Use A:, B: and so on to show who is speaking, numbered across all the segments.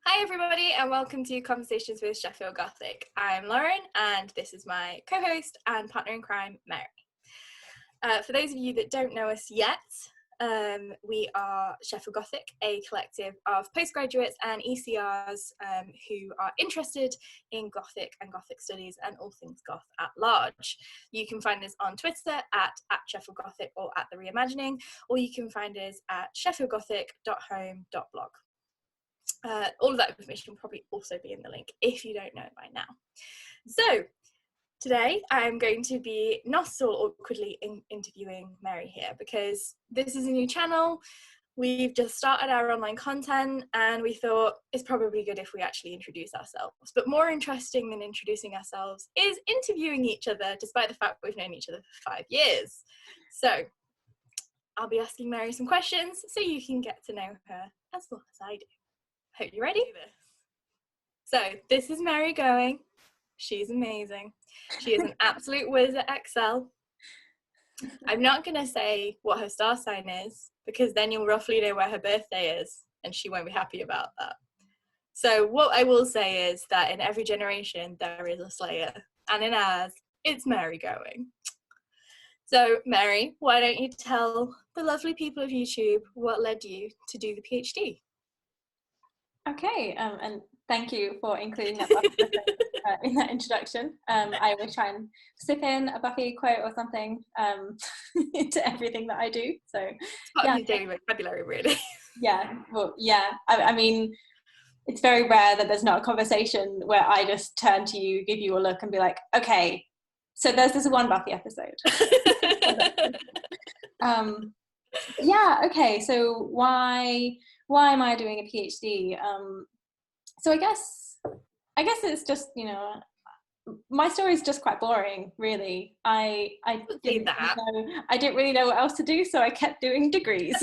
A: Hi everybody and welcome to Conversations with Sheffield Gothic. I'm Lauren and this is my co-host and partner in crime, Mary. For those of you that don't know us yet, we are Sheffield Gothic, a collective of postgraduates and ECRs who are interested in Gothic and Gothic studies and all things Goth at large. You can find us on Twitter at Sheffield Gothic or at The Reimagining, or you can find us at sheffieldgothic.home.blog. All of that information will probably also be in the link if you don't know it by now. So today I'm going to be not at all awkwardly interviewing Mary here because this is a new channel. We've just started our online content and we thought it's probably good if we actually introduce ourselves. But more interesting than introducing ourselves is interviewing each other, despite the fact we've known each other for 5 years. So I'll be asking Mary some questions so you can get to know her as well as I do. Hope you're ready. So this is Mary going. She's amazing. She is an absolute whiz at Excel. I'm not going to say what her star sign is because then you'll roughly know where her birthday is and she won't be happy about that. So what I will say is that in every generation there is a Slayer, and in ours it's Mary going. So Mary, why don't you tell the lovely people of YouTube what led you to do the PhD?
B: Okay, and thank you for including that in that introduction. I will try and slip in a Buffy quote or something into everything that I do. So
A: it's part of your daily vocabulary, really.
B: I mean, it's very rare that there's not a conversation where I just turn to you, give you a look, and be like, okay, so there's this one Buffy episode. Okay, so why am I doing a PhD? So I guess it's just, my story is just quite boring, really. I didn't really know what else to do, so I kept doing degrees.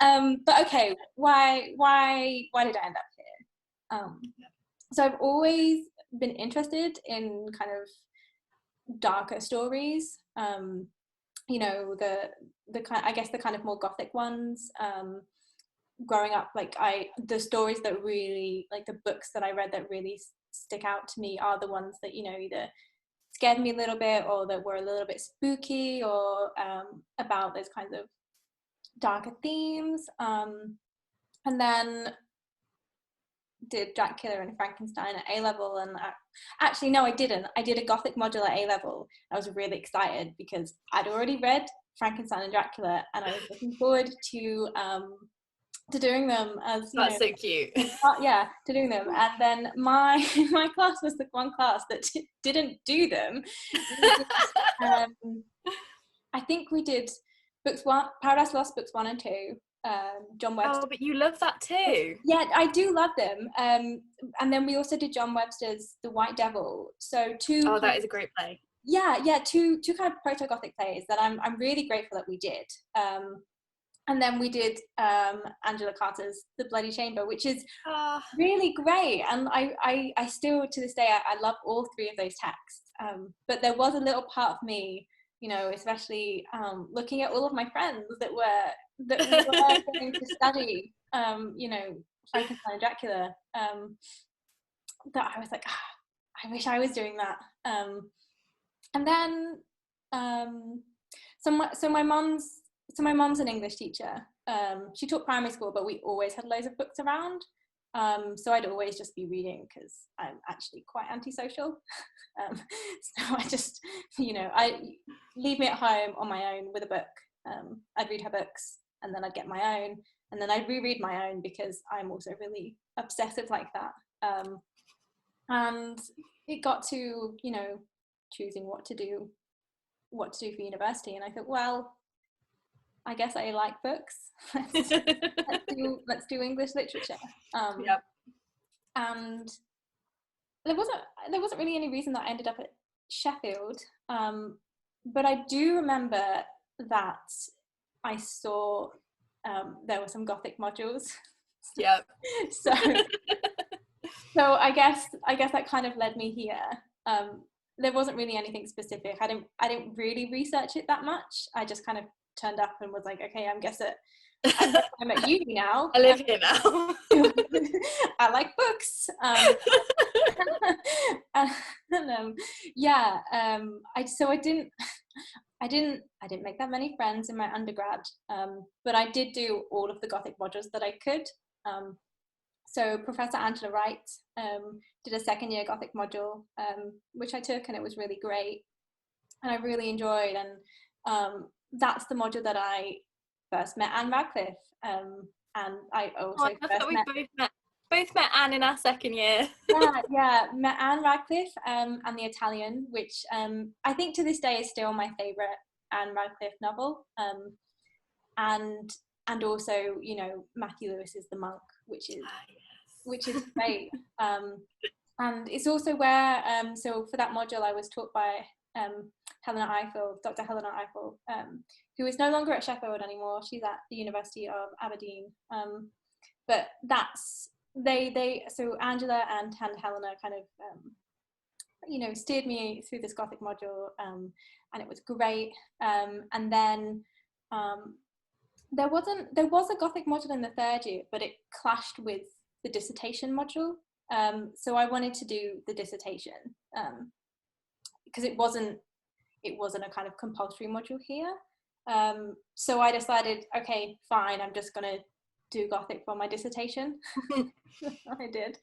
B: But okay, why did I end up here? So I've always been interested in kind of darker stories. The kind of more Gothic ones. Growing up, the stories that really, like the books that I read that really stick out to me are the ones that, either scared me a little bit or that were a little bit spooky or about those kinds of darker themes. And then did Dracula and Frankenstein at A-level, and actually no, I didn't. I did a Gothic module at A-level. I was really excited because I'd already read Frankenstein and Dracula, and I was looking forward to doing them as
A: that's so cute.
B: To doing them. And then my class was the one class that didn't do them. I think we did Paradise Lost books 1 and 2. John Webster.
A: Oh, but you love that too.
B: Yeah, I do love them. And then we also did John Webster's The White Devil. So two.
A: Oh, that is a great play.
B: Yeah, two kind of proto-Gothic plays that I'm really grateful that we did. And then we did Angela Carter's The Bloody Chamber, which is really great. And I still, to this day, I love all 3 of those texts. But there was a little part of me, especially looking at all of my friends that were going to study, Frankenstein and Dracula, that I was like, I wish I was doing that. And then, so my mom's an English teacher. She taught primary school, but we always had loads of books around. So I'd always just be reading because I'm actually quite antisocial. So I just, I leave me at home on my own with a book. I'd read her books and then I'd get my own and then I'd reread my own because I'm also really obsessive like that. And it got to, choosing what to do for university. And I thought, well, I guess I like books. let's do English literature.
A: Yep.
B: And there wasn't really any reason that I ended up at Sheffield. But I do remember that I saw there were some Gothic modules.
A: Yep.
B: So I guess that kind of led me here. There wasn't really anything specific. I didn't really research it that much. I just kind of turned up and was like, okay, I'm at uni now.
A: I live here now.
B: I like books. I didn't make that many friends in my undergrad, but I did do all of the Gothic modules that I could. So Professor Angela Wright did a second year Gothic module, which I took, and it was really great, and I really enjoyed. And that's the module that I first met Anne Radcliffe, and I also
A: both met Anne in our second year.
B: met Anne Radcliffe and The Italian, which I think to this day is still my favourite Anne Radcliffe novel, and also, you know, Matthew Lewis's The Monk, which is great. And it's also where so for that module I was taught by Dr. Helena Eiffel, who is no longer at Sheffield anymore. She's at the University of Aberdeen, but that's so Angela and Helena kind of you know, steered me through this Gothic module, and it was great. And then there was a Gothic module in the third year, but it clashed with the dissertation module, so I wanted to do the dissertation because it wasn't a kind of compulsory module here, so I decided, okay, fine, I'm just gonna do Gothic for my dissertation. I did.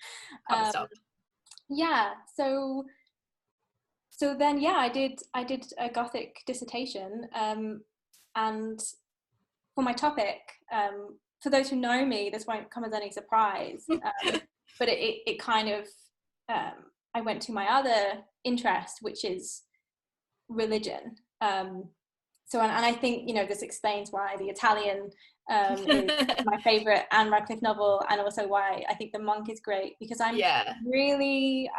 B: So then I did a Gothic dissertation, and for my topic, for those who know me, this won't come as any surprise, but it kind of I went to my other interest, which is religion. So and I think, you know, this explains why The Italian is my favourite Anne Radcliffe novel, and also why I think The Monk is great, because I'm really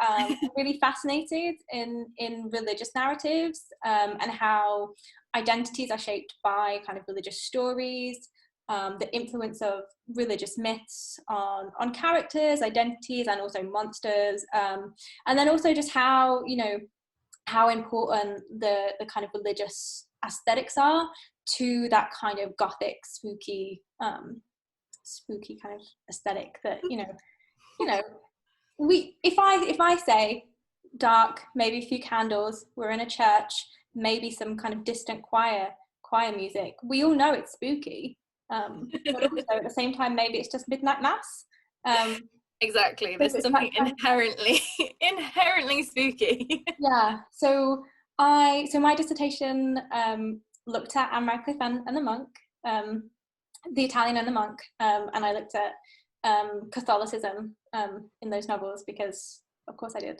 B: fascinated in religious narratives, and how identities are shaped by kind of religious stories, the influence of religious myths on characters, identities, and also monsters, and then also just how, you know, how important the kind of religious aesthetics are to that kind of Gothic spooky kind of aesthetic that, you know, if I say dark, maybe a few candles, we're in a church, maybe some kind of distant choir music, we all know it's spooky, but also at the same time maybe it's just midnight mass.
A: Exactly, there's something inherently spooky.
B: So my dissertation looked at Anne Radcliffe and The Monk, The Italian and The Monk, and I looked at Catholicism in those novels, because of course I did.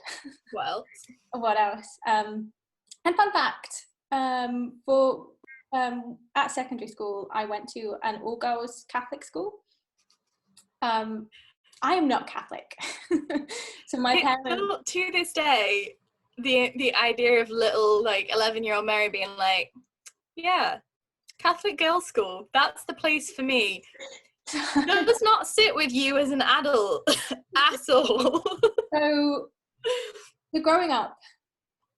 A: Well,
B: what else? And fun fact, at secondary school I went to an all-girls Catholic school. I am not Catholic. So my parents,
A: to this day, the idea of little, like, 11-year-old Mary being like, yeah, Catholic girls' school, that's the place for me, does not sit with you as an adult at all.
B: So growing up,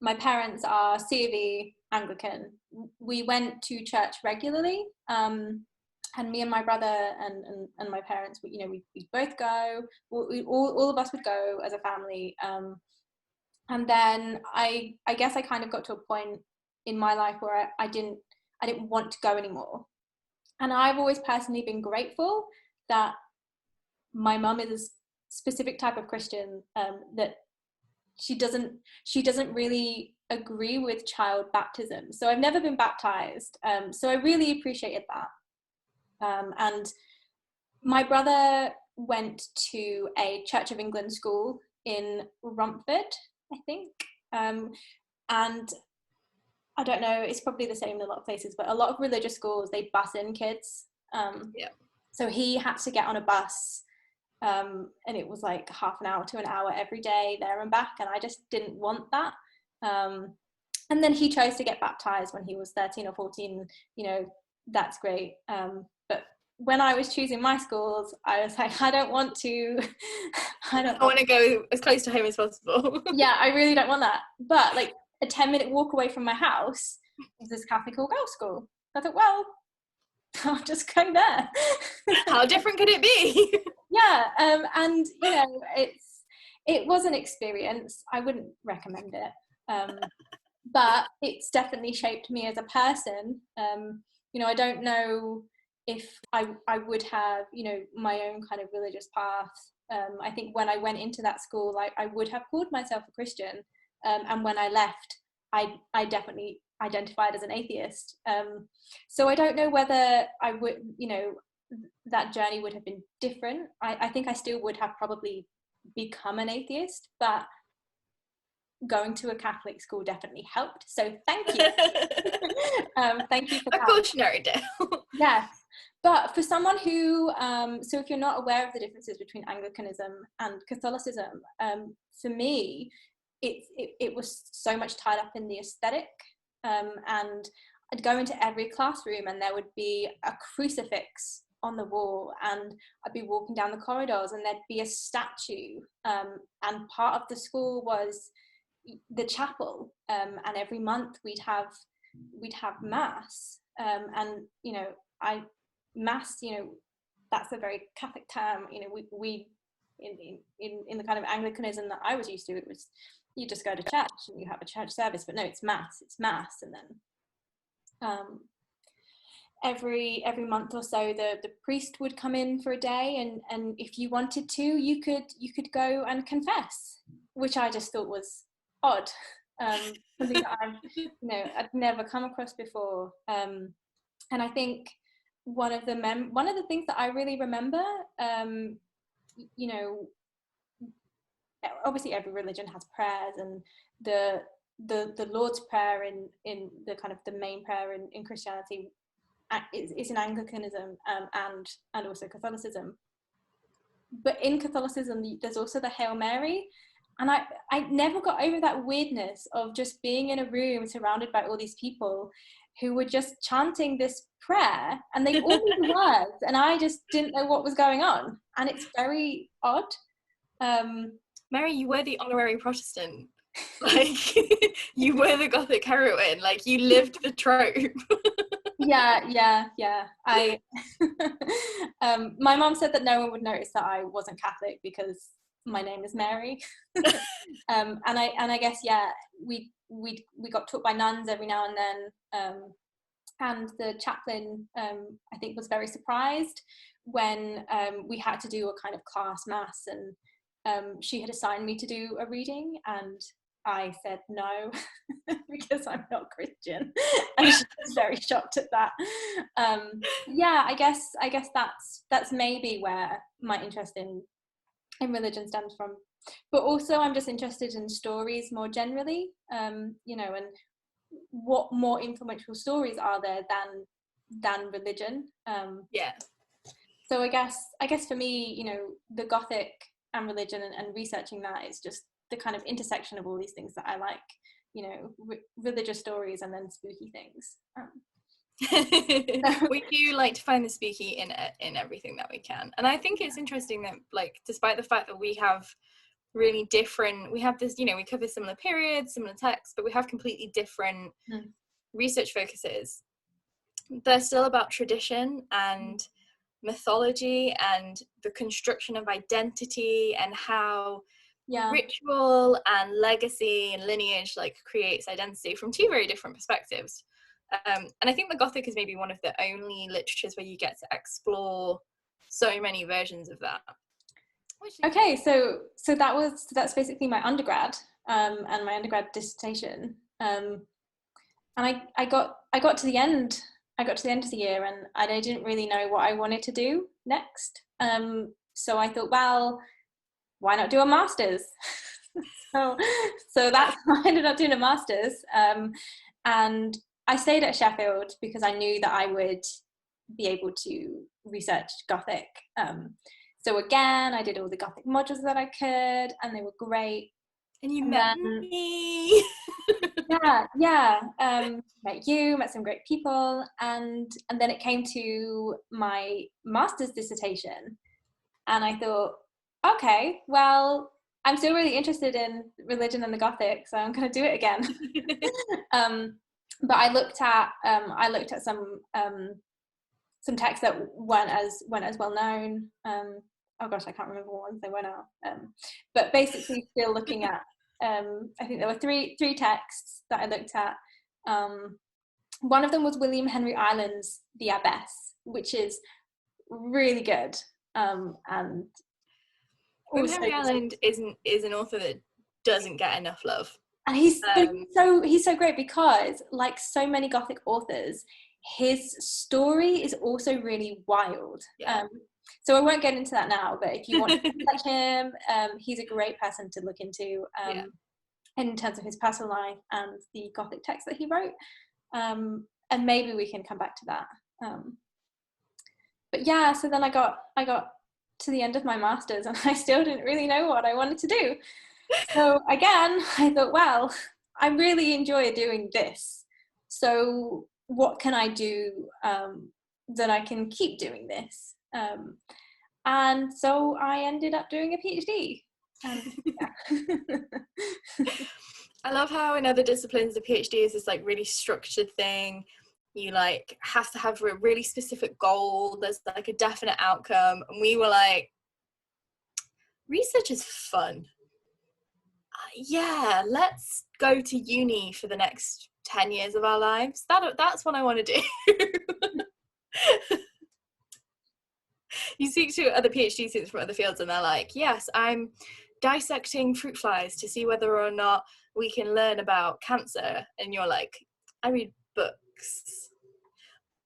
B: my parents are C of E Anglican. We went to church regularly, and me and my brother and my parents, you know, we both go. All of us would go as a family. And then I guess I kind of got to a point in my life where I didn't want to go anymore. And I've always personally been grateful that my mum is a specific type of Christian, that she doesn't really agree with child baptism. So I've never been baptized. So I really appreciated that. And my brother went to a Church of England school in Romford, I think. And I don't know, it's probably the same in a lot of places, but a lot of religious schools, they bus in kids. So he had to get on a bus, and it was like half an hour to an hour every day there and back, and I just didn't want that. And then he chose to get baptized when he was 13 or 14, you know, that's great. But when I was choosing my schools, I was like, I don't want to go
A: as close to home as possible.
B: Yeah, I really don't want that. But like a 10-minute walk away from my house is this Catholic all-girls school. I thought, well, I'll just go there.
A: How different could it be?
B: Yeah, and you know, it was an experience. I wouldn't recommend it, but it's definitely shaped me as a person. You know, I don't know if I would have, you know, my own kind of religious path. I think when I went into that school, I would have called myself a Christian, and when I left, I definitely identified as an atheist. So I don't know whether I would, you know, that journey would have been different. I think I still would have probably become an atheist, but going to a Catholic school definitely helped. So thank you. Thank you for that.
A: A cautionary tale.
B: Yes. But for someone who, so if you're not aware of the differences between Anglicanism and Catholicism, for me, it was so much tied up in the aesthetic. And I'd go into every classroom and there would be a crucifix on the wall, and I'd be walking down the corridors and there'd be a statue. And part of the school was the chapel, and every month we'd have mass. And you know, mass, you know, that's a very Catholic term. You know, we in the kind of Anglicanism that I was used to, it was you just go to church and you have a church service, but no, it's mass, and then every month or so the priest would come in for a day, and if you wanted to, you could go and confess, which I just thought was odd. Something that I'd never come across before. And I think one of the things that I really remember, you know, obviously every religion has prayers, and the Lord's Prayer in the kind of the main prayer in Christianity is in Anglicanism, and also Catholicism. But in Catholicism, there's also the Hail Mary. And I never got over that weirdness of just being in a room surrounded by all these people who were just chanting this prayer, and they all knew the words, and I just didn't know what was going on. And it's very odd.
A: Mary, you were the honorary Protestant. Like, you were the Gothic heroine. Like, you lived the trope.
B: Yeah. My mom said that no one would notice that I wasn't Catholic because my name is Mary. And I guess, yeah, we got taught by nuns every now and then, and the chaplain, I think, was very surprised when we had to do a kind of class mass, and she had assigned me to do a reading, and I said no because I'm not Christian, and she was very shocked at that. Yeah, I guess that's maybe where my interest in religion stems from. But also I'm just interested in stories more generally, you know, and what more influential stories are there than religion.
A: Yeah.
B: So I guess for me, you know, the Gothic and religion and researching that is just the kind of intersection of all these things that I like, you know, religious stories and then spooky things.
A: We do like to find the spooky in everything that we can, and I think it's interesting that, like, despite the fact that we have really different, we have this, you know, we cover similar periods, similar texts, but we have completely different research focuses. They're still about tradition and mythology and the construction of identity, and how ritual and legacy and lineage like creates identity from two very different perspectives. And I think the Gothic is maybe one of the only literatures where you get to explore so many versions of that.
B: Okay, so that's basically my undergrad, and my undergrad dissertation, and I got to the end of the year, and I didn't really know what I wanted to do next. So I thought, well, why not do a master's? so that's how I ended up doing a master's, and I stayed at Sheffield because I knew that I would be able to research Gothic. So again, I did all the Gothic modules that I could, and they were great.
A: And you met me.
B: Yeah. Met you, met some great people, and then it came to my master's dissertation, and I thought, okay, well, I'm still really interested in religion and the Gothic, so I'm going to do it again. But I looked at some texts that weren't as well known, oh gosh, I can't remember what ones they were now. But basically still looking at, I think there were three texts that I looked at. One of them was William Henry Ireland's The Abbess, which is really good. And
A: William Henry Ireland is an author that doesn't get enough love.
B: And he's so great because, like so many Gothic authors, his story is also really wild.
A: Yeah.
B: So I won't get into that now, but if you want to like him, he's a great person to look into in terms of his personal life and the Gothic text that he wrote. And maybe we can come back to that. But yeah, so then I got to the end of my master's and I still didn't really know what I wanted to do. So again, I thought, well, I really enjoy doing this. So what can I do that I can keep doing this? And so I ended up doing a PhD.
A: I love how in other disciplines the PhD is this like really structured thing. You like have to have a really specific goal. There's like a definite outcome. And we were like, research is fun. Yeah, let's go to uni for the next 10 years of our lives. That's what I want to do. You speak to other PhD students from other fields and they're like, yes, I'm dissecting fruit flies to see whether or not we can learn about cancer. And you're like, I read books.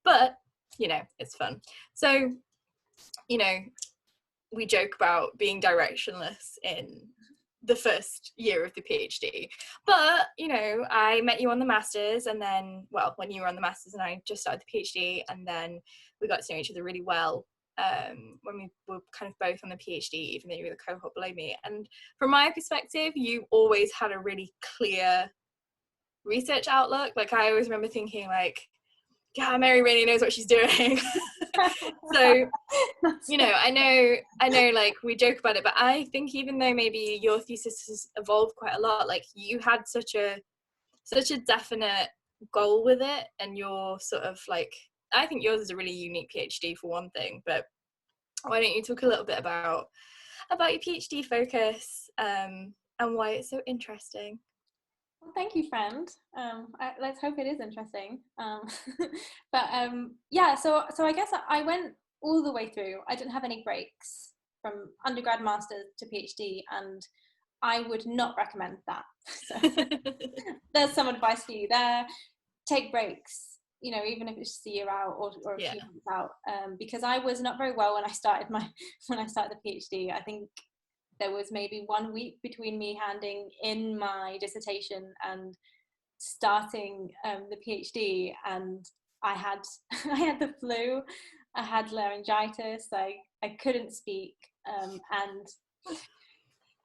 A: But, you know, it's fun. So, you know, we joke about being directionless in the first year of the PhD, but you know, I met you on the masters, and then, well, when you were on the masters and I just started the PhD, and then we got to know each other really well when we were kind of both on the PhD, even though you were the cohort below me. And from my perspective, you always had a really clear research outlook. Like I always remember thinking like, yeah, Mary really knows what she's doing. So, you know, I know like we joke about it, but I think even though maybe your thesis has evolved quite a lot, like you had such a definite goal with it, and you're sort of like, I think yours is a really unique PhD for one thing. But why don't you talk a little bit about your PhD focus and why it's so interesting?
B: Well, thank you, friend. Let's hope it is interesting. But yeah, so I guess I went all the way through. I didn't have any breaks from undergrad, master's to PhD, and I would not recommend that. So there's some advice for you there. Take breaks, you know, even if it's just a year out or a few months out, because I was not very well when I started the PhD. I think there was maybe 1 week between me handing in my dissertation and starting the PhD, and I had the flu, I had laryngitis, I couldn't speak, and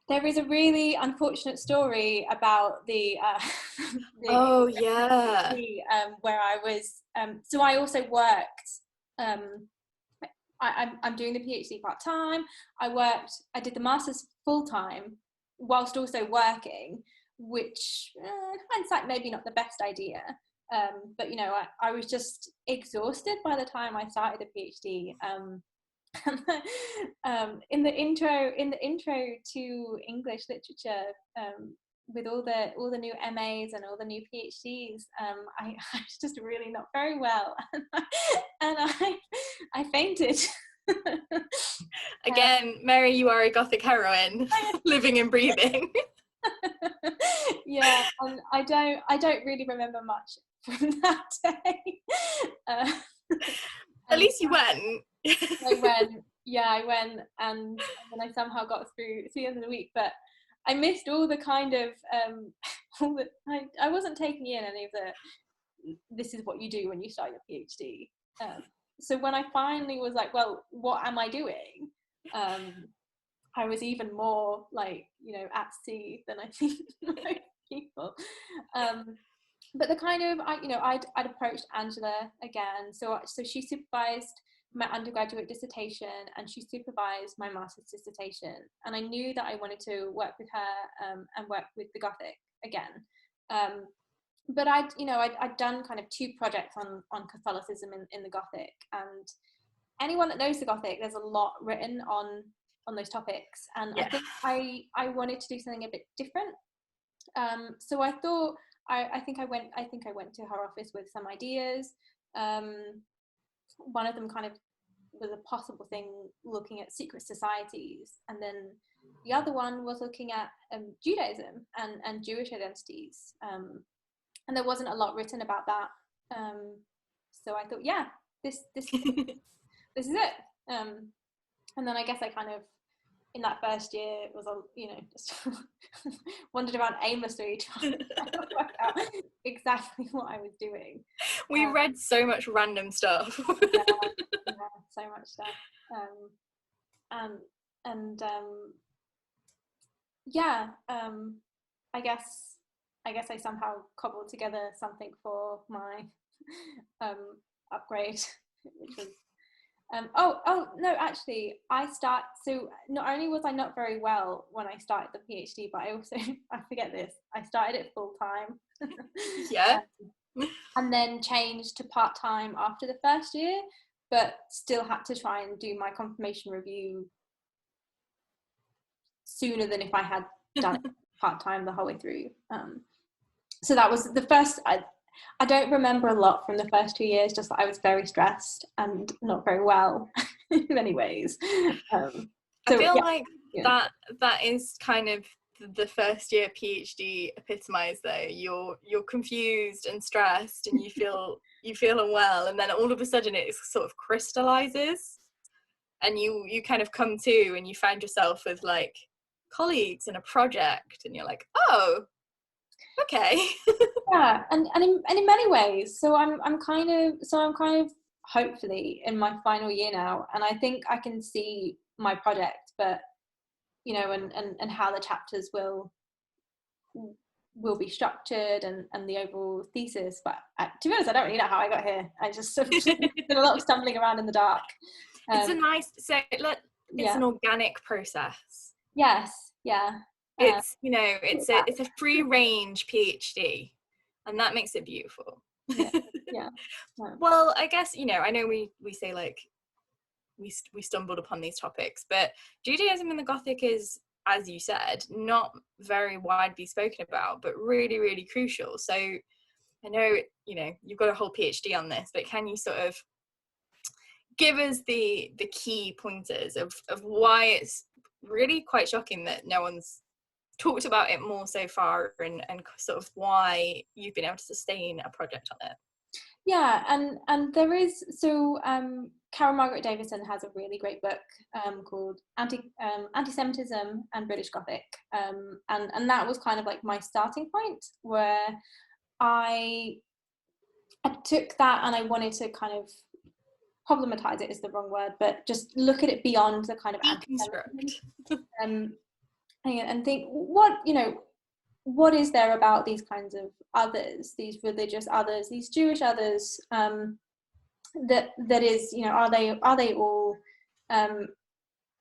B: there is a really unfortunate story about the where I was so I also worked, I'm doing the PhD part-time. I did the master's full-time whilst also working, which hindsight maybe not the best idea, but you know, I was just exhausted by the time I started the PhD. In the intro to English literature, with all the new MAs and all the new PhDs, I was just really not very well, and I fainted.
A: Again, Mary, you are a Gothic heroine, living and breathing.
B: Yeah, and I don't really remember much from that day.
A: At least you went.
B: I went, and then I somehow got through the end of the week, but I missed all the kind of I wasn't taking in any of the, this is what you do when you start your PhD. So when I finally was like, well, what am I doing? I was even more like, you know, at sea than I think most people. But the kind of, I'd approached Angela again. So she supervised my undergraduate dissertation and she supervised my master's dissertation. And I knew that I wanted to work with her and work with the Gothic again. But I'd done kind of 2 projects on Catholicism in the Gothic. And anyone that knows the Gothic, there's a lot written on those topics, and
A: Yeah.
B: I think I wanted to do something a bit different. So I thought I think I went to her office with some ideas. One of them kind of was a possible thing, looking at secret societies, and then the other one was looking at Judaism and Jewish identities. And there wasn't a lot written about that. So I thought, yeah, this is it. And then I guess I kind of, in that first year, it was, just wandered around aimlessly trying to work out exactly what I was doing.
A: We read so much random stuff.
B: yeah, so much stuff. I guess I somehow cobbled together something for my upgrade, which was no, actually so not only was I not very well when I started the PhD, but I also I forget this, I started it full time.
A: Yeah.
B: And then changed to part-time after the first year, but still had to try and do my confirmation review sooner than if I had done it part-time the whole way through. So that was the first. I don't remember a lot from the first 2 years, just that I was very stressed and not very well in many ways.
A: I feel like that is kind of the first year PhD epitomised though. You're confused and stressed, and you feel unwell, and then all of a sudden it sort of crystallizes, and you kind of come to, and you find yourself with like colleagues and a project, and you're like, oh, okay.
B: Yeah, and in many ways. So I'm kind of hopefully in my final year now, and I think I can see my project, but and how the chapters will be structured, and the overall thesis. But to be honest, I don't really know how I got here. I just sort of did a lot of stumbling around in the dark.
A: It's an organic process.
B: Yes, yeah.
A: It's it's a free range PhD, and that makes it beautiful.
B: Yeah.
A: Well, I guess I know we say like we stumbled upon these topics, but Judaism and the Gothic is, as you said, not very widely spoken about, but really, really crucial. So I know you've got a whole PhD on this, but can you sort of give us the key pointers of why it's really quite shocking that no one's talked about it more so far, and sort of why you've been able to sustain a project on it?
B: Yeah, and there is, so Carol Margaret Davison has a really great book called Anti-Semitism and British Gothic, and that was kind of like my starting point, where I took that and I wanted to kind of problematize it, is the wrong word, but just look at it beyond the kind of anti-Semitism, and think what is there about these kinds of others, these religious others, these Jewish others, that is, are they all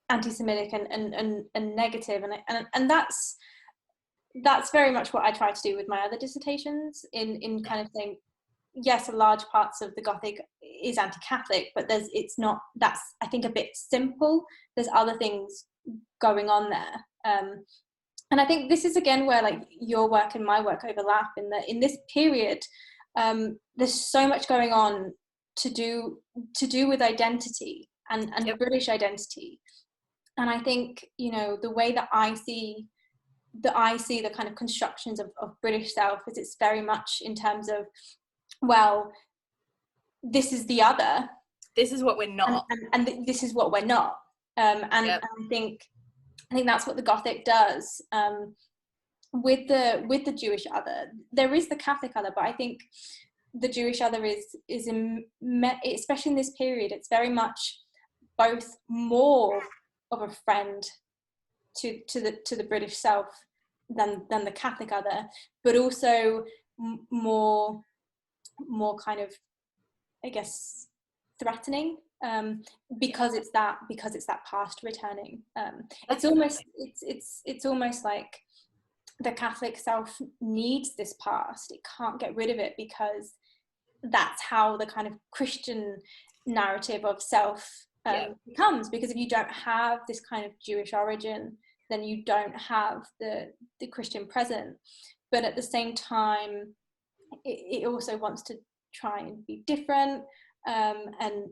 B: anti-Semitic and negative, and that's very much what I try to do with my other dissertations, in kind of saying, yes, a large parts of the Gothic is anti-Catholic, but that's I think a bit simple. There's other things going on there. And I think this is again where like your work and my work overlap, in that in this period there's so much going on to do with identity and British identity. And I think the way that I see the kind of constructions of British self is, it's very much in terms of, well, this is the other,
A: this is what we're not,
B: and this is what we're not, and I think that's what the Gothic does with the Jewish other. There is the Catholic other, but I think the Jewish other is especially in this period, it's very much both more of a friend to the British self than the Catholic other, but also more kind of, I guess, threatening, because it's that past returning. It's almost like the Catholic self needs this past. It can't get rid of it, because that's how the kind of Christian narrative of self becomes, because if you don't have this kind of Jewish origin, then you don't have the Christian present. But at the same time, it also wants to try and be different, and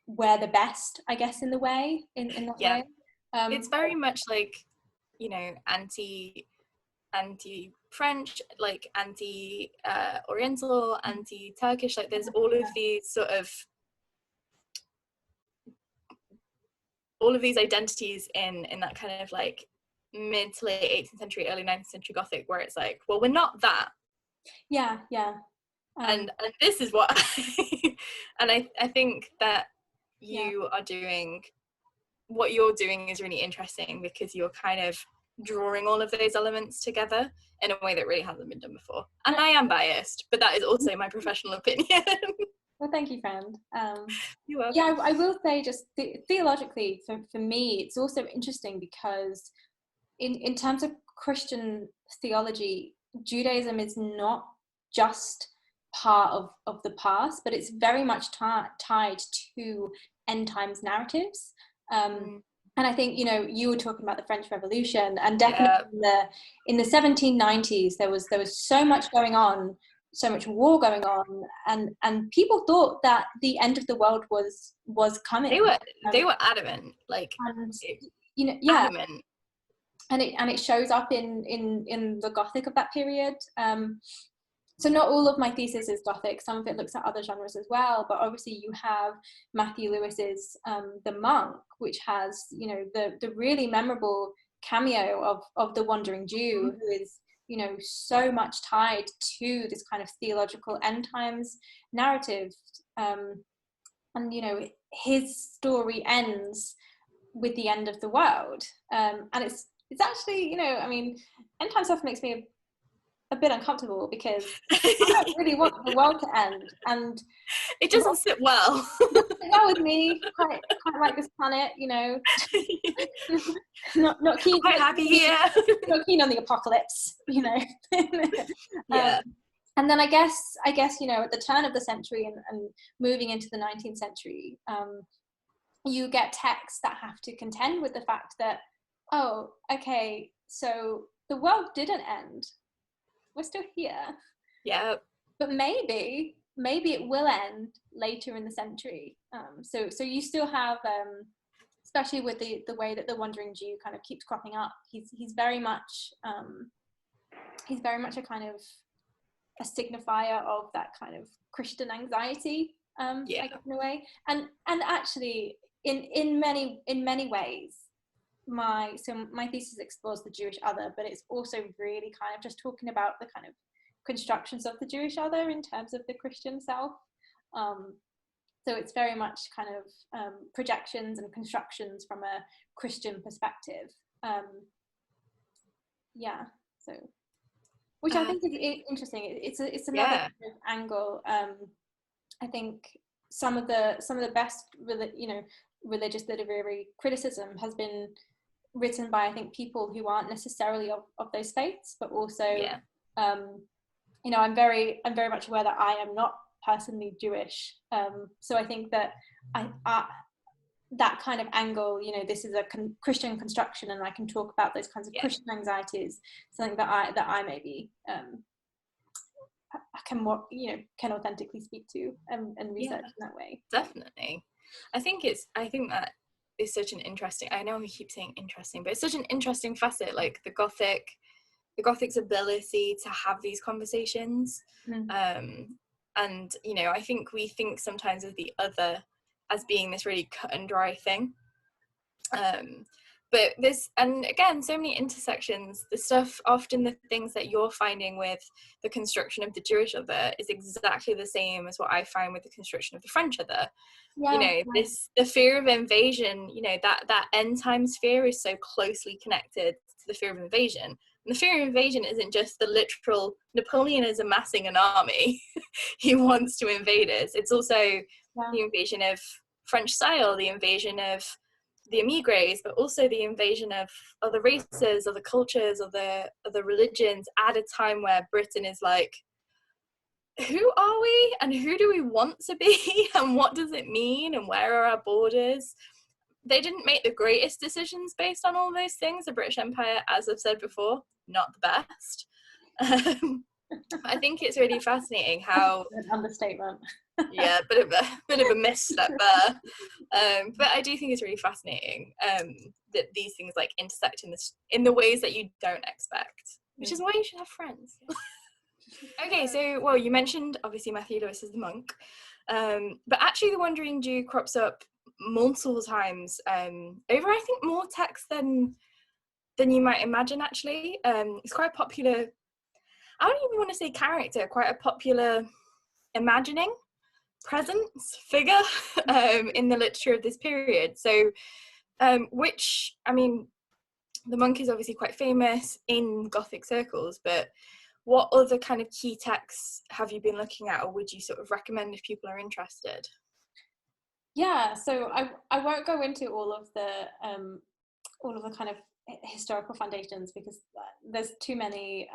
B: wear the best, I guess, in the way, in that way.
A: It's very much like, anti-French, like anti-Oriental, anti-Turkish, like there's all of these sort of, all of these identities in that kind of like mid to late 18th century, early 19th century Gothic, where it's like, well, we're not that. And this is what and I think that you are doing, what you're doing is really interesting, because you're kind of drawing all of those elements together in a way that really hasn't been done before. And I am biased, but that is also my professional opinion.
B: Well, thank you, friend.
A: You're welcome.
B: Yeah, I will say, just theologically, for me, it's also interesting because in terms of Christian theology, Judaism is not just part of the past, but it's very much tied to end times narratives. And I think, you were talking about the French Revolution, and definitely in the 1790s, there was so much going on, so much war going on, and people thought that the end of the world was coming.
A: They were adamant, like,
B: adamant. And it shows up in the Gothic of that period. So not all of my thesis is Gothic. Some of it looks at other genres as well. But obviously you have Matthew Lewis's The Monk, which has, the really memorable cameo of the Wandering Jew, who is, so much tied to this kind of theological end times narrative. And, his story ends with the end of the world. And it's actually, end time stuff makes me a bit uncomfortable, because I don't really want the world to end, and
A: it doesn't sit well.
B: Well with me. Quite like this planet, not keen.
A: Quite happy here.
B: Not keen on the apocalypse, And then I guess at the turn of the century and moving into the 19th century, you get texts that have to contend with the fact that, oh, okay, so the world didn't end. We're still here. Yeah. But maybe it will end later in the century. So you still have, especially with the way that the Wandering Jew kind of keeps cropping up. He's very much a kind of a signifier of that kind of Christian anxiety, I guess, in a way. And actually, in many ways, my thesis explores the Jewish other, but it's also really kind of just talking about the kind of constructions of the Jewish other in terms of the Christian self. So it's very much kind of projections and constructions from a Christian perspective. So which I think is interesting. It's another kind of angle. I think some of the best religious literary criticism has been written by, I think, people who aren't necessarily of those faiths, but also I'm very much aware that I am not personally Jewish, so I think that I that kind of angle, this is a Christian construction, and I can talk about those kinds of Christian anxieties, something that I maybe can authentically speak to and research in that way.
A: Definitely. I think that is such an interesting, I know we keep saying interesting, but it's such an interesting facet, like the Gothic's ability to have these conversations. And I think we think sometimes of the other as being this really cut and dry thing, but this, and again, so many intersections. The things that you're finding with the construction of the Jewish other is exactly the same as what I find with the construction of the French other. The fear of invasion, that end times fear is so closely connected to the fear of invasion. And the fear of invasion isn't just the literal Napoleon is amassing an army. He wants to invade us. It's also the invasion of French style, the invasion of the emigres, but also the invasion of other races, other cultures, other religions, at a time where Britain is like who are we and who do we want to be and what does it mean and where are our borders? They didn't make the greatest decisions based on all those things. The British Empire, as I've said before, not the best. I think it's really fascinating how
B: an understatement.
A: Yeah, bit of a misstep there. But I do think it's really fascinating that these things like intersect in the ways that you don't expect, which is why you should have friends. Okay, so well, you mentioned obviously Matthew Lewis as the monk, but actually the Wandering Jew crops up multiple times over, I think, more text than you might imagine. Actually, it's quite a popular. I don't even want to say character, quite a popular imagining presence figure in the literature of this period. So, which, I mean, the monk is obviously quite famous in Gothic circles, but what other kind of key texts have you been looking at, or would you sort of recommend if people are interested?
B: Yeah, so I won't go into all of the kind of historical foundations because there's too many,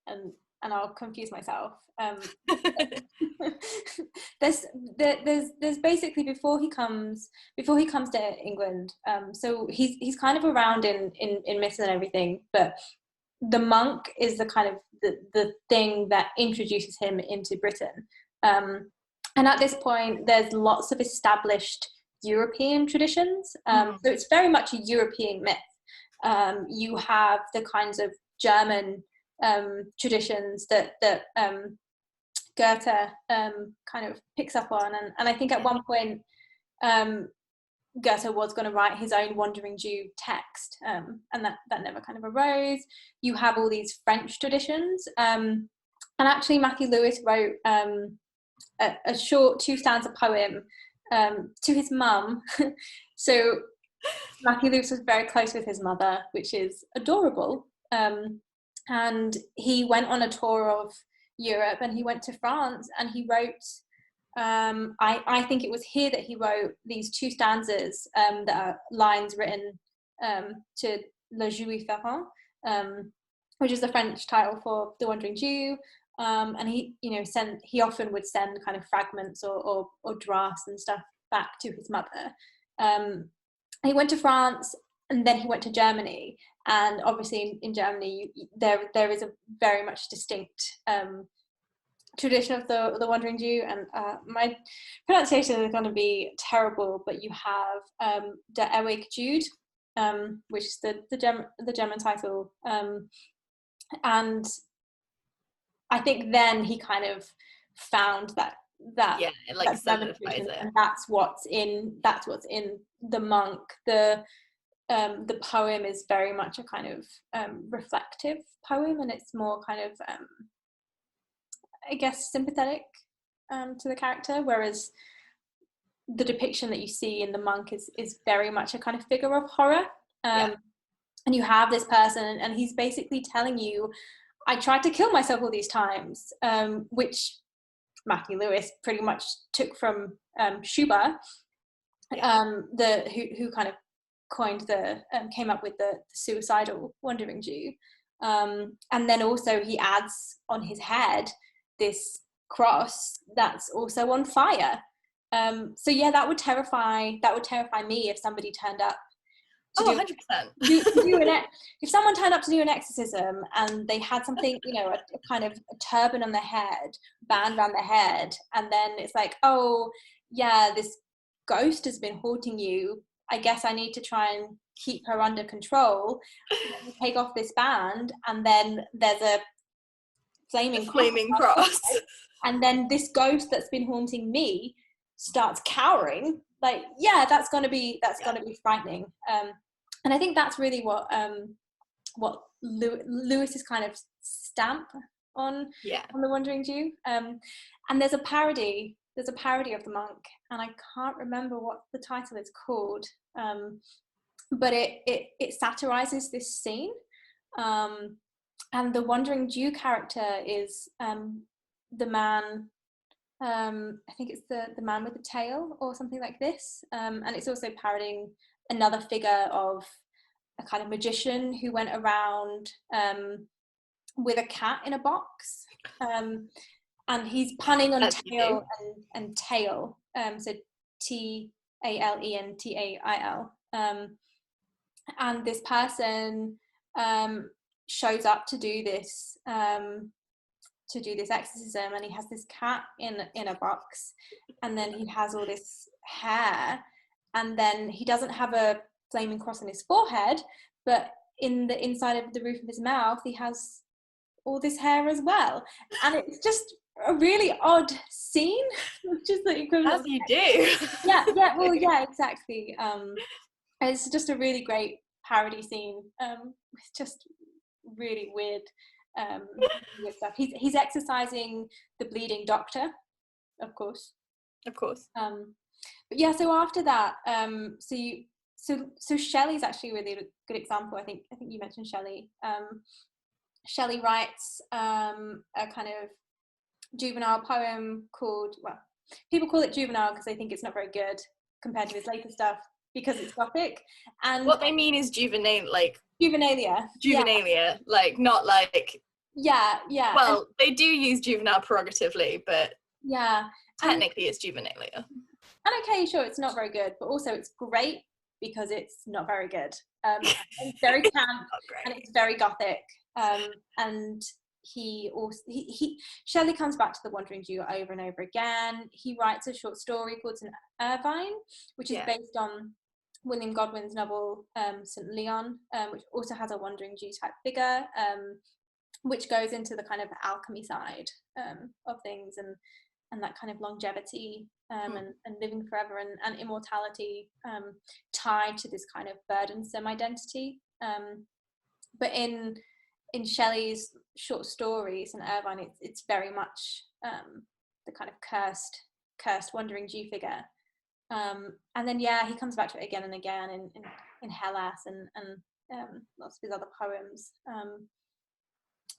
B: and I'll confuse myself. There's basically before he comes to England. So he's kind of around in myths and everything, but the monk is the kind of the thing that introduces him into Britain. And at this point, there's lots of established European traditions. So it's very much a European myth. You have the kinds of German traditions that Goethe kind of picks up on, and I think at one point Goethe was going to write his own Wandering Jew text, and that never kind of arose. You have all these French traditions, and actually Matthew Lewis wrote a short 2-stanza poem to his mum. So Matthew Lewis was very close with his mother, which is adorable. And he went on a tour of Europe, and he went to France, and he wrote, I think it was here that he wrote these 2 stanzas that are lines written to Le Jouy Ferrand, which is the French title for The Wandering Jew. And he often would send kind of fragments or drafts and stuff back to his mother. He went to France, and then he went to Germany. And obviously in Germany, there is a very much distinct tradition of the Wandering Jew, and my pronunciation is going to be terrible, but you have Der Ewig Jude, which is the German title, and I think then he kind of found that
A: it like solidifies it,
B: and that's what's in the monk. The poem is very much a kind of reflective poem, and it's more kind of I guess sympathetic to the character, whereas the depiction that you see in the monk is very much a kind of figure of horror. And you have this person, and he's basically telling you, I tried to kill myself all these times, which Matthew Lewis pretty much took from Schubert, who kind of coined came up with the suicidal Wandering Jew. And then also he adds on his head this cross that's also on fire. So yeah, that would terrify me if somebody turned up to
A: 100%.
B: If someone turned up to do an exorcism and they had something, a kind of a turban on their head, band around their head, and then it's like, oh yeah, this ghost has been haunting you, I guess I need to try and keep her under control. Take off this band, and then there's a flaming
A: cross.
B: And then this ghost that's been haunting me starts cowering. Like, yeah, that's gonna be frightening. And I think that's really what Lewis's kind of stamp on the Wandering Jew. And there's a parody of the monk, and I can't remember what the title is called, but it satirizes this scene, and the Wandering Jew character is the man, I think it's the man with the tail or something like this, and it's also parodying another figure of a kind of magician who went around with a cat in a box, and he's punning on
A: As you do.
B: tail and tail, so TALENTAIL, and this person shows up to do this exorcism, and he has this cat in a box, and then he has all this hair, and then he doesn't have a flaming cross on his forehead, but in the inside of the roof of his mouth he has all this hair as well, and it's just a really odd scene, which is the equivalent.
A: As you do.
B: Well, yeah, exactly. It's just a really great parody scene. It's just really weird stuff. He's exercising the bleeding doctor, of course. But yeah, so after that, so Shelley's actually a really good example. I think you mentioned Shelley. Shelley writes a kind of juvenile poem called, well, people call it juvenile because they think it's not very good compared to his later stuff because it's Gothic. And
A: what they mean is juvenilia.
B: Yeah.
A: Like not like.
B: Yeah.
A: Well, they do use juvenile prerogatively, but
B: yeah,
A: technically it's juvenilia.
B: And okay, sure, it's not very good, but also it's great because it's not very good. It's very camp and it's very Gothic. And Shelley comes back to the Wandering Jew over and over again. He writes a short story called St. Irvine, which is based on William Godwin's novel St. Leon, which also has a Wandering Jew type figure, which goes into the kind of alchemy side of things and that kind of longevity and living forever and immortality tied to this kind of burdensome identity. But in Shelley's short stories and Irvine, it's very much the kind of cursed wandering Jew figure. And then he comes back to it again and again in Hellas and lots of his other poems.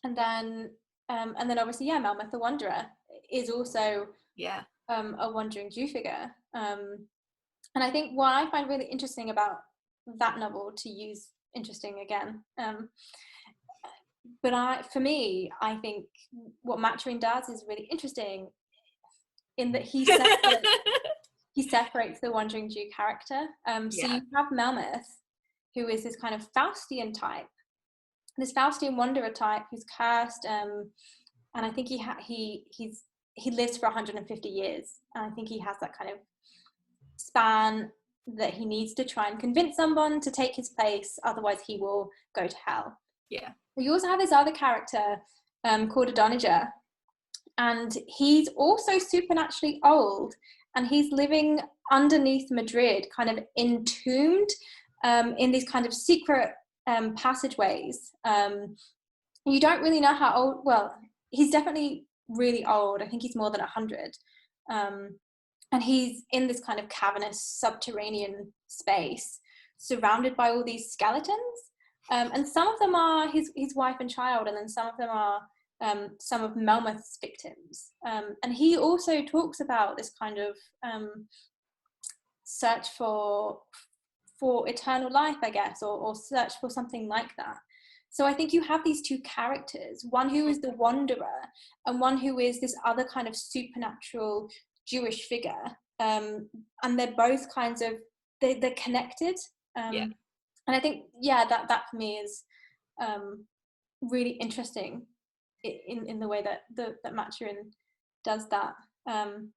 B: And then obviously Melmoth the Wanderer is also a wandering Jew figure. And I think what I find really interesting about that novel, to use interesting again, but for me, I think what Maturin does is really interesting in that he separates the wandering Jew character. So you have Melmoth, who is this kind of Faustian type, this Faustian wanderer type who's cursed, and I think he lives for 150 years, and I think he has that kind of span that he needs to try and convince someone to take his place, otherwise he will go to hell. You also have this other character called Adonijah, and he's also supernaturally old, and he's living underneath Madrid, kind of entombed in these kind of secret passageways. You don't really know how old. Well, he's definitely really old. I think he's more than 100, and he's in this kind of cavernous subterranean space surrounded by all these skeletons, and some of them are his wife and child, and then some of them are some of Melmoth's victims, and he also talks about this kind of search for eternal life, I guess, or search for something like that. So I think you have these two characters, one who is the wanderer and one who is this other kind of supernatural Jewish figure, and they're both kinds of they're connected, and I think that for me is really interesting in the way that Maturin does that. And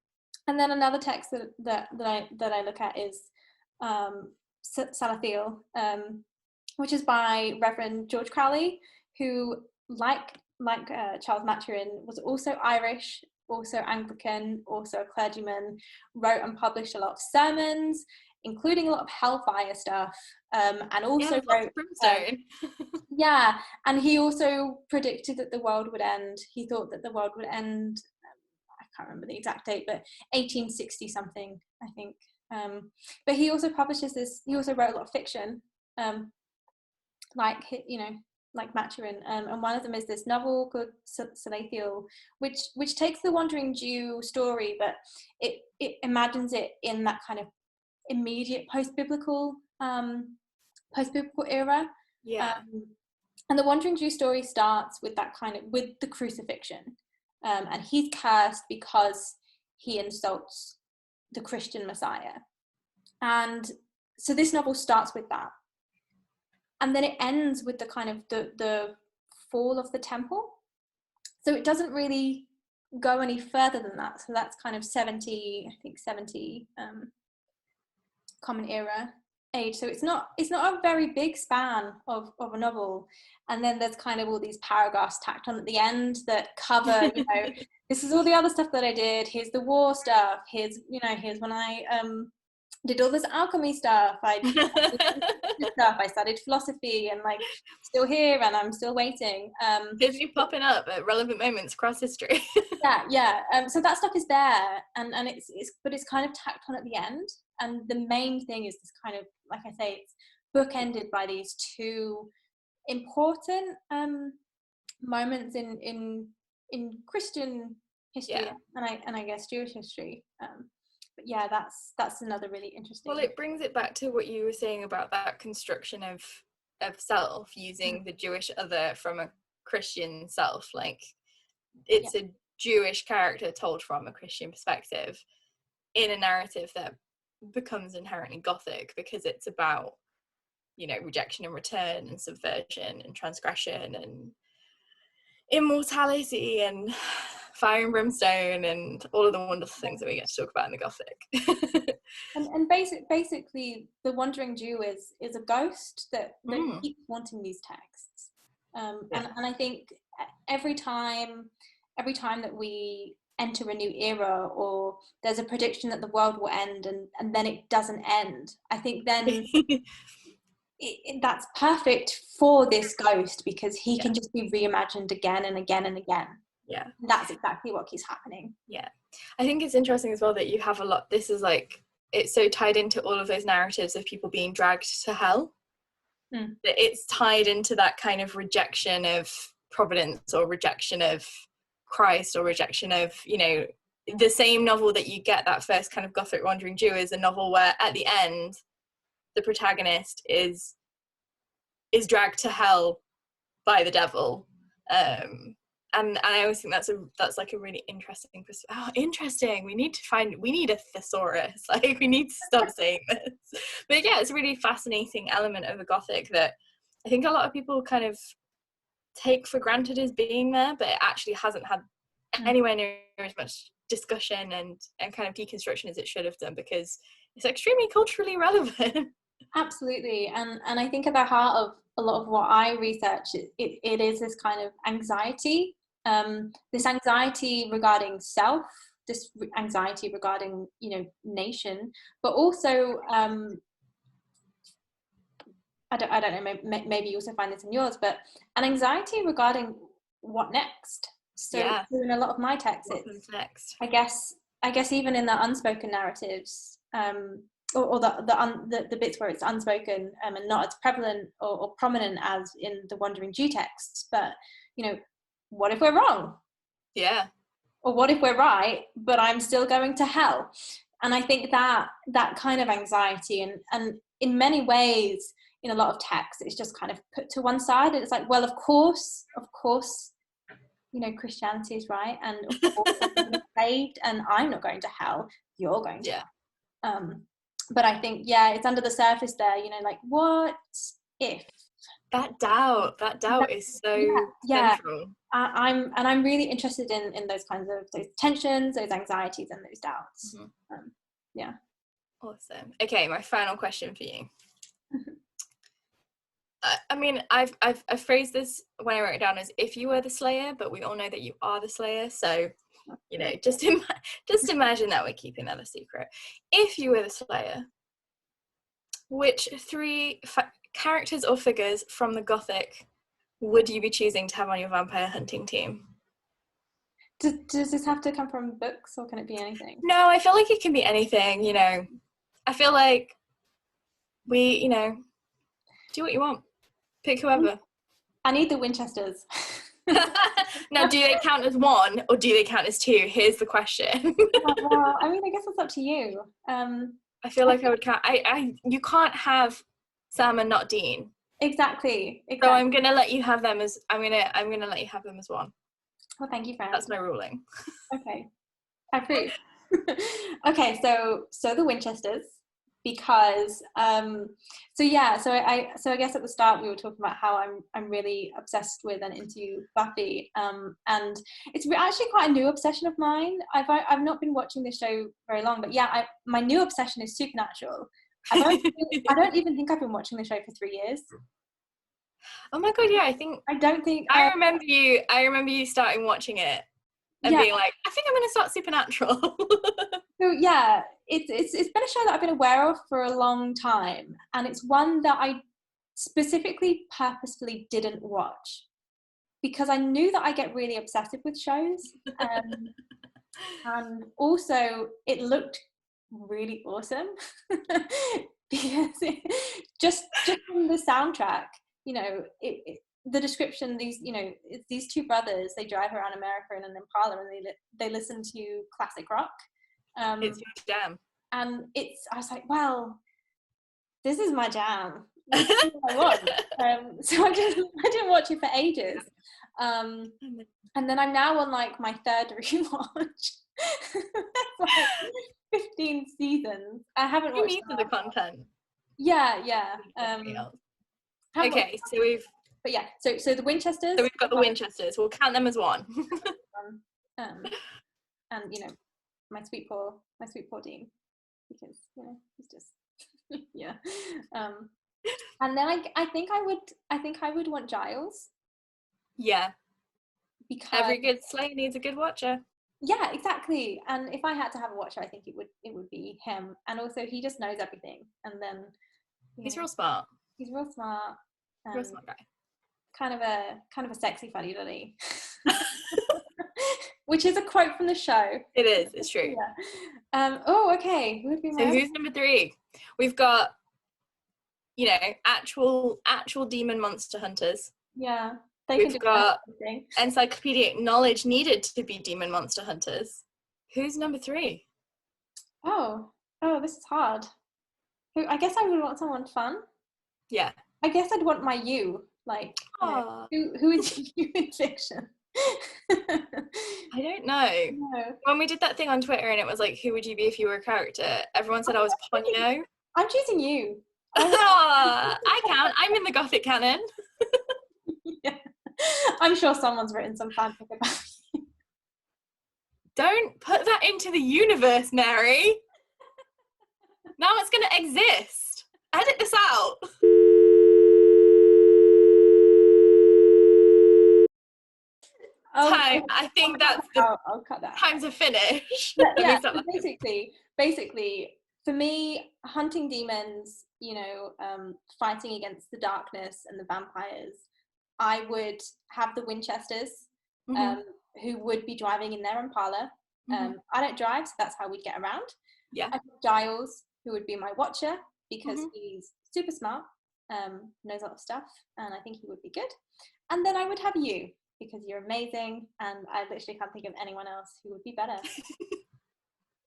B: then another text that I look at is Salathiel, which is by Reverend George Crowley, who like Charles Maturin was also Irish, also Anglican, also a clergyman, wrote and published a lot of sermons, including a lot of hellfire stuff, and also wrote and he also predicted that the world would end. He thought that the world would end, I can't remember the exact date, but 1860 something, I think. But he also he also wrote a lot of fiction, like Maturin, and one of them is this novel called Salathiel, which takes the Wandering Jew story, but it imagines it in that kind of immediate post-biblical era. And the Wandering Jew story starts with that kind of with the crucifixion, and he's cursed because he insults the Christian Messiah. And so this novel starts with that, and then it ends with the kind of the fall of the temple. So it doesn't really go any further than that. So that's kind of 70 Common Era age. So it's not a very big span of a novel. And then there's kind of all these paragraphs tacked on at the end that cover, this is all the other stuff that I did. Here's the war stuff. Here's when I did all this alchemy stuff. I studied philosophy, and like still here, and I'm still waiting.
A: Here's you popping up at relevant moments across history.
B: yeah. So that stuff is there, and it's kind of tacked on at the end. And the main thing is this kind of, like I say, it's bookended by these two important moments in Christian history, and I guess Jewish history. But yeah, that's another really interesting.
A: Well, it brings it back to what you were saying about that construction of self, using the Jewish other from a Christian self. Like, it's a Jewish character told from a Christian perspective in a narrative that becomes inherently Gothic, because it's about, rejection and return and subversion and transgression and immortality and fire and brimstone and all of the wonderful things that we get to talk about in the Gothic.
B: and basically the wandering Jew is a ghost that keeps wanting these texts, and I think every time that we enter a new era, or there's a prediction that the world will end, and then it doesn't end, I think then that's perfect for this ghost, because he can just be reimagined again and again and again.
A: Yeah,
B: and that's exactly what keeps happening.
A: Yeah, I think it's interesting as well that you have a lot, this is like, it's so tied into all of those narratives of people being dragged to hell, that it's tied into that kind of rejection of providence, or rejection of Christ, or rejection of, the same novel that you get that first kind of Gothic wandering Jew is a novel where at the end the protagonist is dragged to hell by the devil, and I always think that's like a really interesting interesting, we need a thesaurus, like we need to stop saying this. But yeah, it's a really fascinating element of the Gothic that I think a lot of people kind of take for granted as being there, but it actually hasn't had anywhere near as much discussion and kind of deconstruction as it should have done, because it's extremely culturally relevant.
B: Absolutely, and I think at the heart of a lot of what I research, it is this kind of anxiety, this anxiety regarding self, this anxiety regarding nation, but also I don't know, maybe you also find this in yours, but an anxiety regarding what next. So in a lot of my texts, it's next. I guess even in the unspoken narratives, or the bits where it's unspoken and not as prevalent or prominent as in the Wandering Jew texts, but what if we're wrong?
A: Yeah.
B: Or what if we're right, but I'm still going to hell? And I think that kind of anxiety, and in many ways, in a lot of texts, it's just kind of put to one side. And it's like, well, of course, Christianity is right, and of course I'm saved, and I'm not going to hell. You're going to hell. But I think, it's under the surface there. Like, what if?
A: That doubt is so central.
B: I'm really interested in those kinds of those tensions, those anxieties, and those doubts.
A: Awesome. Okay, my final question for you. I mean, I've phrased this when I wrote it down as if you were the Slayer, but we all know that you are the Slayer. So, just imagine that we're keeping that a secret. If you were the Slayer, which three characters or figures from the Gothic would you be choosing to have on your vampire hunting team?
B: Does this have to come from books, or can it be anything?
A: No, I feel like it can be anything. I feel like we, do what you want. Pick whoever.
B: I need the Winchesters.
A: Now, do they count as one, or do they count as two? Here's the question.
B: Well, I mean, I guess it's up to you.
A: I feel like I would count. You can't have Sam and not Dean.
B: Exactly.
A: So I'm gonna let you have them as. I'm gonna let you have them as one.
B: Well, thank you, friend.
A: That's my ruling.
B: Okay, I approve. Okay, so the Winchesters, because so I guess at the start we were talking about how I'm really obsessed with and into Buffy, and it's actually quite a new obsession of mine. I've not been watching this show very long, but yeah, my new obsession is Supernatural. I don't even think I've been watching the show for 3 years.
A: Oh my god, yeah, I remember you starting watching it and being like, I think I'm going to start Supernatural.
B: So yeah, it's been a show that I've been aware of for a long time, and it's one that I specifically purposefully didn't watch because I knew that I get really obsessive with shows, and also it looked really awesome because just from the soundtrack, you know, the description, it's these two brothers, they drive around America in an Impala and they listen to classic rock.
A: It's your jam.
B: And I was like, well, this is my jam. This is what I want. So I didn't watch it for ages. And then I'm now on like my third rewatch. Like 15 seasons. I haven't watched
A: the content.
B: Yeah.
A: Okay, so we've...
B: But yeah, so the Winchesters.
A: So we've got the Winchesters. We'll count them as one.
B: And you know, my sweet poor Dean, because you know he's just yeah. And then I think I would want Giles.
A: Yeah.
B: Because
A: every good slave needs a good watcher.
B: Yeah, exactly. And if I had to have a watcher, I think it would be him. And also, he just knows everything. And then
A: he's real smart.
B: He's real smart.
A: Real smart guy.
B: Kind of a sexy fuddy-duddy. Which is a quote from the show.
A: It is. It's true.
B: Yeah. Oh, okay. Who would be
A: so who's number 3? We've got, you know, actual demon monster hunters.
B: Yeah.
A: We've got encyclopedic knowledge needed to be demon monster hunters. Who's number 3?
B: Oh, this is hard. I guess I would want someone fun.
A: Yeah.
B: I guess I'd want my you. Like, you know, who is you in fiction?
A: I don't know. No. When we did that thing on Twitter and it was like, who would you be if you were a character? Everyone said I was Ponyo.
B: I'm choosing you.
A: I can't. I'm in the Gothic canon.
B: Yeah. I'm sure someone's written some fanfic about you.
A: Don't put that into the universe, Mary. Now it's going to exist. Edit this out. I think that's
B: I'll cut that.
A: Time to finish.
B: Yeah, so basically, for me, hunting demons, you know, fighting against the darkness and the vampires, I would have the Winchesters, who would be driving in their Impala. I don't drive, so that's how we'd get around.
A: Yeah.
B: I have Giles, who would be my watcher, because he's super smart, knows a lot of stuff, and I think he would be good. And then I would have you, because you're amazing, and I literally can't think of anyone else who would be better.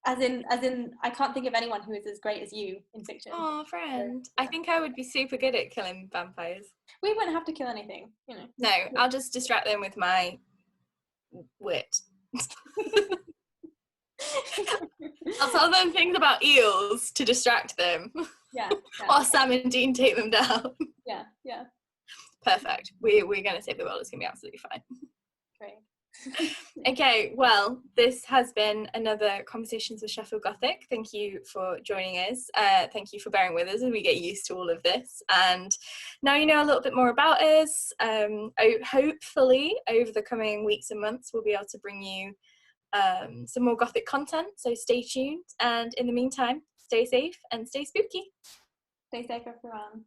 B: As in, I can't think of anyone who is as great as you in fiction.
A: Oh, friend. So, yeah. I think I would be super good at killing vampires.
B: We wouldn't have to kill anything, you know.
A: No, I'll just distract them with my wit. I'll tell them things about eels to distract them.
B: Yeah.
A: While Sam and Dean take them down.
B: Yeah.
A: Perfect. We're going to save the world. It's going to be absolutely fine.
B: Great.
A: Okay, well, this has been another Conversations with Sheffield Gothic. Thank you for joining us. Thank you for bearing with us as we get used to all of this. And now you know a little bit more about us. Hopefully, over the coming weeks and months, we'll be able to bring you some more Gothic content. So stay tuned. And in the meantime, stay safe and stay spooky.
B: Stay safe, everyone.